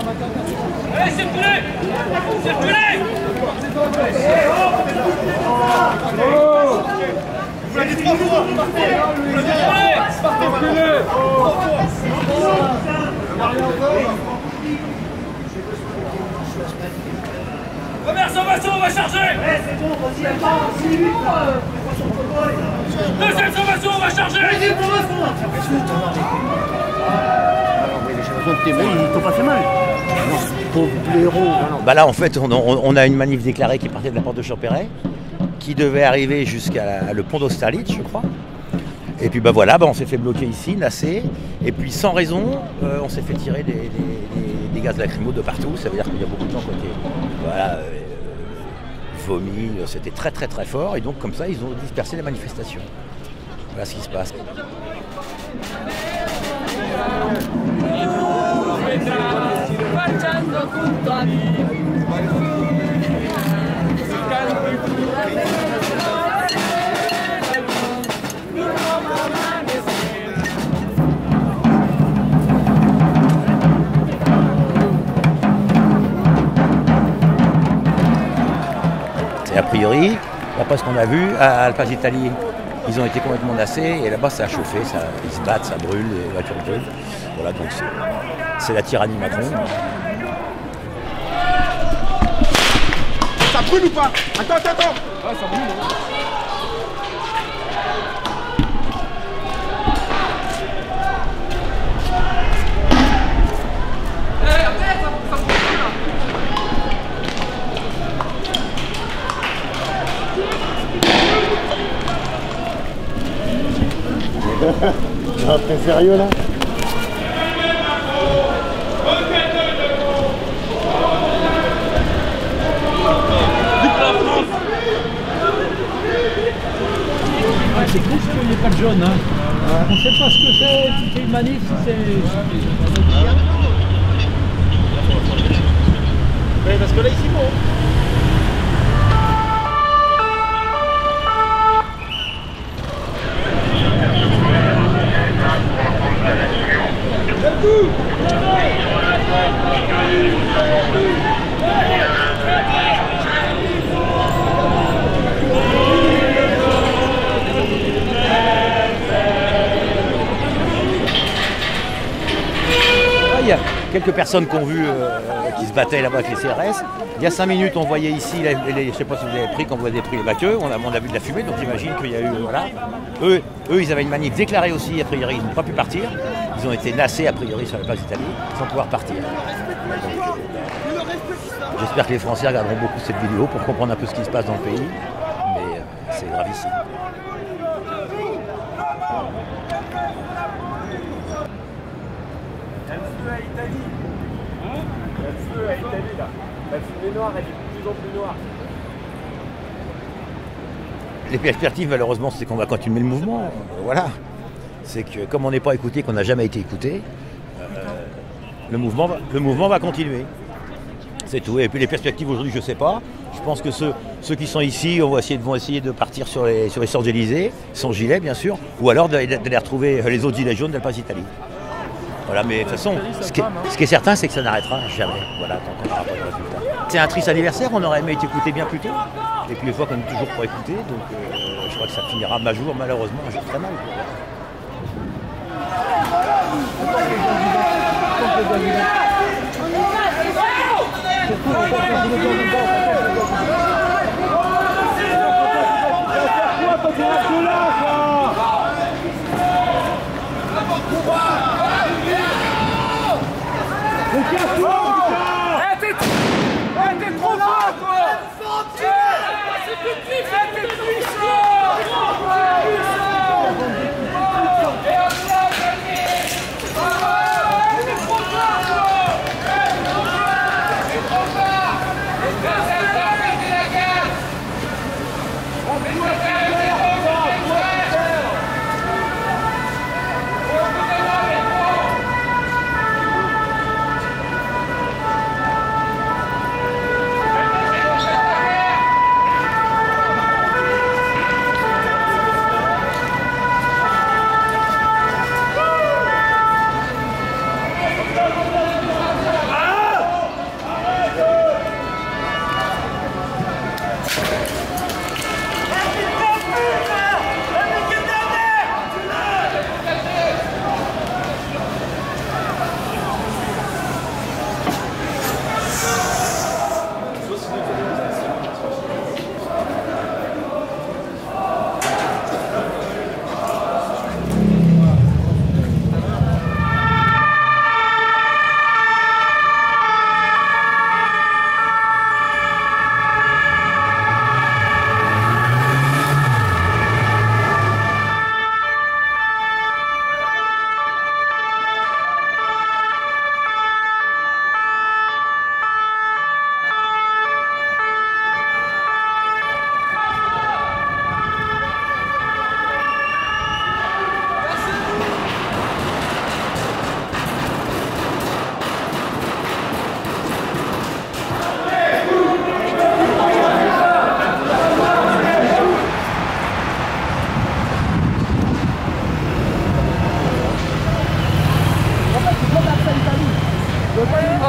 Allez, circulez! Circulez! Vous l'avez dit 3 fois! Première sommation, on va charger! C'est bon, vas-y, attends, 6 minutes là! Deuxième sommation, on va charger! Bah là en fait on a une manif déclarée qui partait de la porte de Champéret, qui devait arriver jusqu'à le pont d'Austerlitz je crois. Et puis bah voilà, on s'est fait bloquer ici, nassé, et puis sans raison on s'est fait tirer des gaz lacrymaux de partout. Ça veut dire qu'il y a beaucoup de gens qui ont été vomi, c'était très très très fort, et donc comme ça ils ont dispersé les manifestations. Voilà ce qui se passe. Et a priori, d'après ce qu'on a vu, à Alpaz Italie, ils ont été complètement nassés et là-bas ça a chauffé, ils se battent, ça brûle, les voitures brûlent. Voilà, donc c'est la tyrannie Macron. Ça brûle ou pas? Attends! Ouais, ça brûle. T'es sérieux là? C'est triste qu'il n'y ait pas de jaune. Hein. On ne sait pas ce que c'est, si c'est une manif, si c'est... Oui, parce que là, ici, bon. Il y a quelques personnes qui ont vu qui se battaient là-bas avec les CRS. Il y a 5 minutes, on voyait ici, je ne sais pas si vous avez pris, quand vous avez pris les baqueux, on a vu de la fumée, donc j'imagine qu'il y a eu, voilà. Eux, ils avaient une manif déclarée aussi, a priori, ils n'ont pas pu partir. Ils ont été nassés, a priori, sur la place d'Italie, sans pouvoir partir. J'espère que les Français regarderont beaucoup cette vidéo pour comprendre un peu ce qui se passe dans le pays, mais c'est gravissime. À Italie. Il y a le feu à Italie là. La fumée noire, elle est de plus en plus noire. Les perspectives, malheureusement, c'est qu'on va continuer le mouvement. Voilà. C'est que comme on n'est pas écouté, qu'on n'a jamais été écouté, le mouvement va continuer. C'est tout. Et puis les perspectives aujourd'hui, je ne sais pas. Je pense que ceux qui sont ici vont essayer de partir sur les Champs-Élysées, sans gilet bien sûr, ou alors d'aller retrouver les autres gilets jaunes d'Alpaz Italie. Voilà, mais de toute façon, ce qui est certain, c'est que ça n'arrêtera jamais. Voilà, tant qu'on n'aura pas de résultat. C'est un triste anniversaire, on aurait aimé être écouté bien plus tôt. Et puis les fois qu'on n'est toujours pas écouté, donc je crois que ça finira malheureusement un jour très mal. T'es trop fort, quoi! C'est plus puissant, t'es puissant!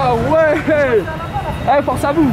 Ah ouais. Allez, force à vous.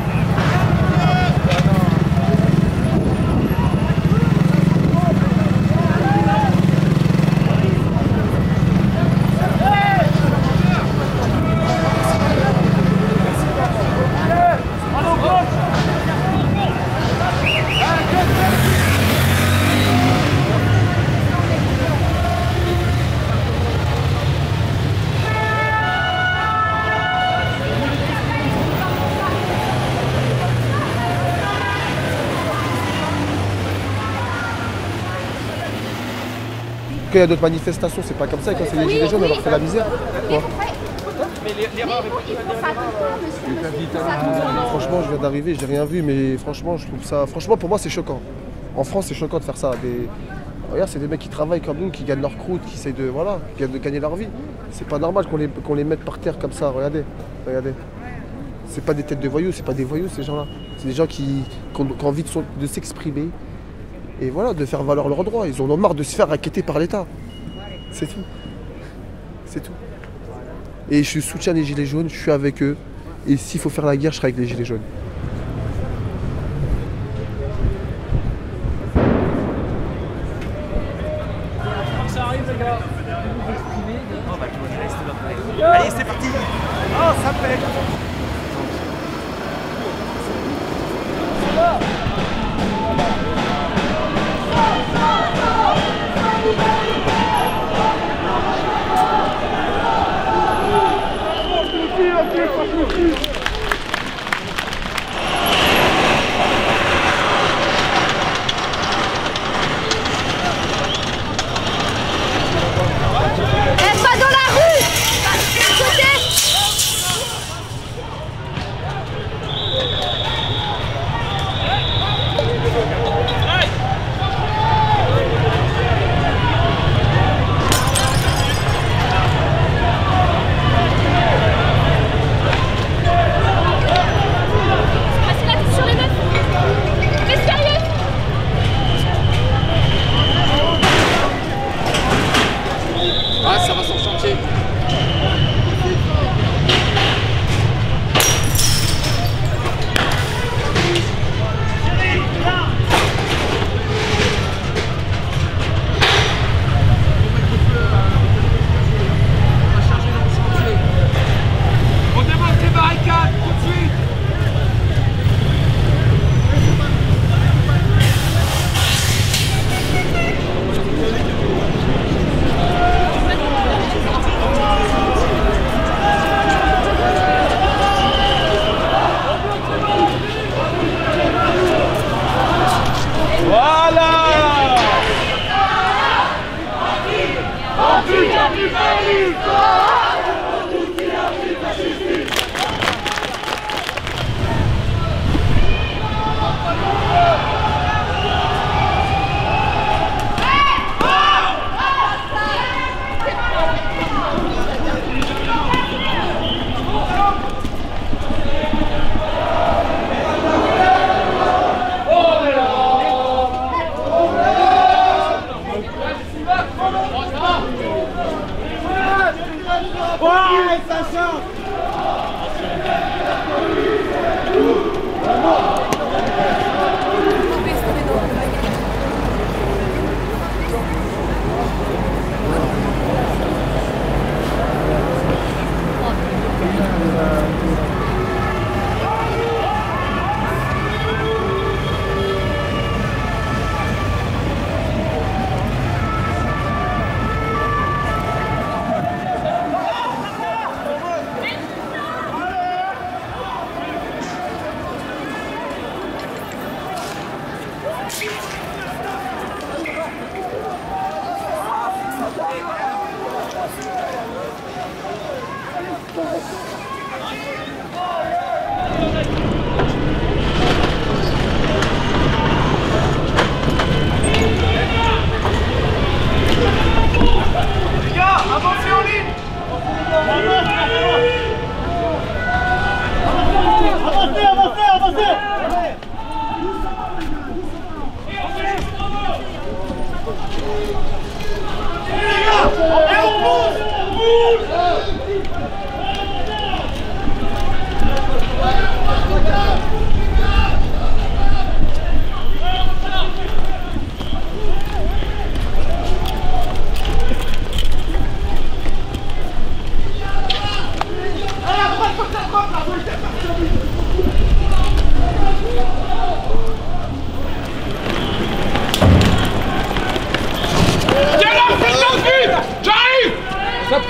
Quand il y a d'autres manifestations, c'est pas comme ça. Et quand c'est les gilets jaunes, on leur fait la misère. Quoi. Franchement, je viens d'arriver, j'ai rien vu, mais franchement, je trouve ça. Franchement, pour moi, c'est choquant. En France, c'est choquant de faire ça. Regarde, c'est des mecs qui travaillent comme nous, qui gagnent leur croûte, qui essayent de gagner leur vie. C'est pas normal qu'on les mette par terre comme ça. Regardez. C'est pas des têtes de voyous, c'est pas des voyous ces gens-là. C'est des gens qui ont envie de s'exprimer. Et voilà, de faire valoir leurs droits. Ils en ont marre de se faire raqueter par l'État. C'est tout. C'est tout. Et je soutiens les gilets jaunes, je suis avec eux. Et s'il faut faire la guerre, je serai avec les gilets jaunes. Ça arrive les gars. Allez, c'est parti. Oh, ça pète.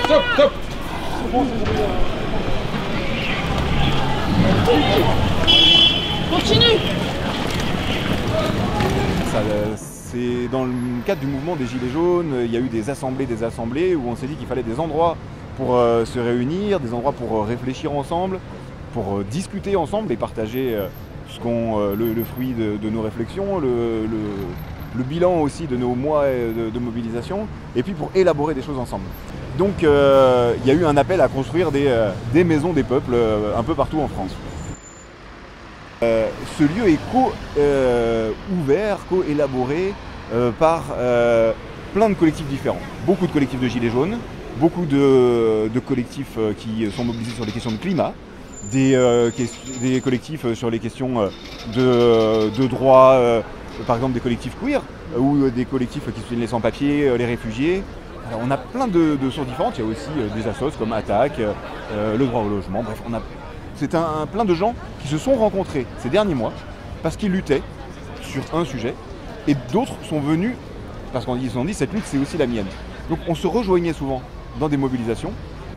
Stop, stop. Continue. C'est dans le cadre du mouvement des Gilets jaunes, il y a eu des assemblées où on s'est dit qu'il fallait des endroits pour se réunir, des endroits pour réfléchir ensemble, pour discuter ensemble et partager le fruit de nos réflexions, le bilan aussi de nos mois de mobilisation, et puis pour élaborer des choses ensemble. Donc il y a eu un appel à construire des maisons des peuples un peu partout en France. Ce lieu est co-ouvert, co-élaboré par plein de collectifs différents. Beaucoup de collectifs de Gilets jaunes, beaucoup de collectifs qui sont mobilisés sur les questions de climat, des collectifs sur les questions de droits, par exemple des collectifs queer, ou des collectifs qui soutiennent les sans-papiers, les réfugiés. Alors, on a plein de sources différentes, il y a aussi des assos comme Attaque, le droit au logement, bref, c'est plein de gens qui se sont rencontrés ces derniers mois parce qu'ils luttaient sur un sujet et d'autres sont venus parce qu'ils se sont dit cette lutte c'est aussi la mienne. Donc on se rejoignait souvent dans des mobilisations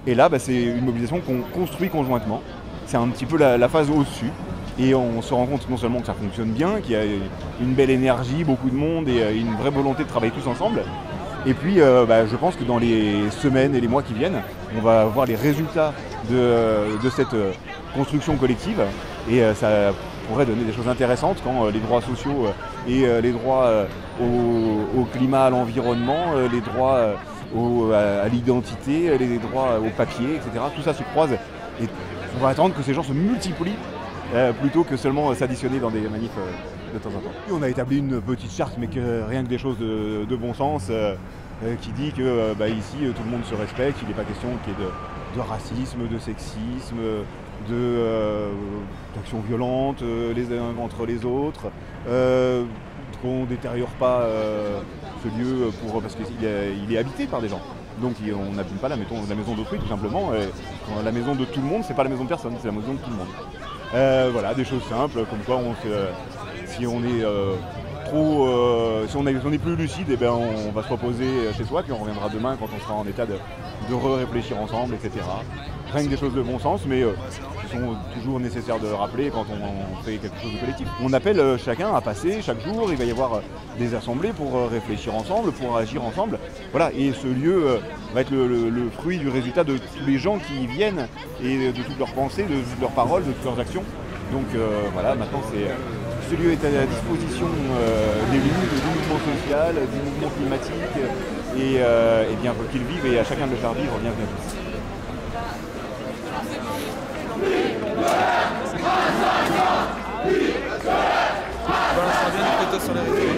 et là c'est une mobilisation qu'on construit conjointement. C'est un petit peu la phase au-dessus et on se rend compte non seulement que ça fonctionne bien, qu'il y a une belle énergie, beaucoup de monde et une vraie volonté de travailler tous ensemble. Et puis je pense que dans les semaines et les mois qui viennent, on va voir les résultats de cette construction collective et ça pourrait donner des choses intéressantes quand les droits sociaux et les droits au climat, à l'environnement, les droits à l'identité, les droits au papier, etc. Tout ça se croise et on va attendre que ces gens se multiplient plutôt que seulement s'additionner dans des manifs de temps en temps. Et on a établi une petite charte, mais rien que des choses de bon sens, qui dit que ici tout le monde se respecte, il n'est pas question qu'il y ait de racisme, de sexisme, d'actions violentes les uns entre les autres, qu'on ne détériore pas ce lieu parce qu'il est habité par des gens. Donc on n'abîme pas la maison d'autrui tout simplement. La maison de tout le monde, c'est pas la maison de personne, c'est la maison de tout le monde. Voilà, des choses simples, comme quoi si on est si on est plus lucide, on va se reposer chez soi, puis on reviendra demain quand on sera en état de réfléchir ensemble, etc. Rien que des choses de bon sens, mais qui sont toujours nécessaires de rappeler quand on fait quelque chose de collectif. On appelle chacun à passer chaque jour, il va y avoir des assemblées pour réfléchir ensemble, pour agir ensemble. Voilà, et ce lieu va être le fruit du résultat de tous les gens qui y viennent et de toutes leurs pensées, de toutes leurs paroles, de toutes leurs actions. Donc voilà, maintenant ce lieu est à la disposition des luttes, du mouvement social, du mouvement climatique, et bien qu'ils vivent et à chacun de le faire vivre, bienvenue à tous. On balancera bien une photo sur les réseaux.